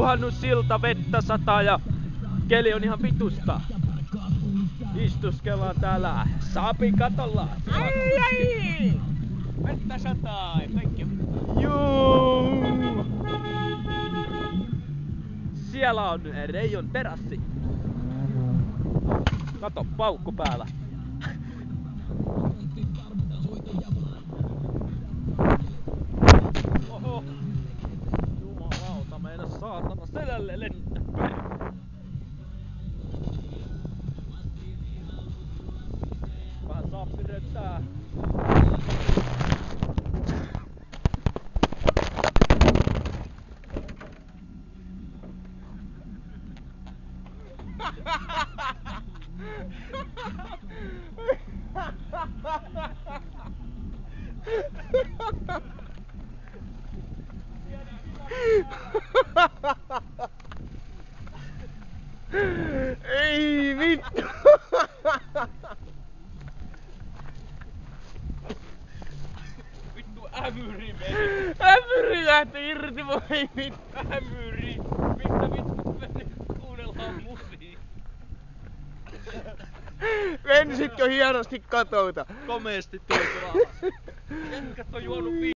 juhannussilta, vettä sataa ja keli on ihan vitusta. Istuskellaan täällä Saapin katolla. Ai! Vettä sataa ja kaikki on... Juu! Siellä on Reijon terassi. Kato, paukku päällä. Oho! Jumalauta, meidän saatana selälle lentää. Vähän saa pidetää. Ei vittu! Vittu ämyri meni! Ämyri lähti irti, voi vittu! Ämyri! Mitä vittu meni? Kuunnellaan musiikkia! Lensitkö hienosti katolta? Komeesti tuotu alas. Jätkät on juonut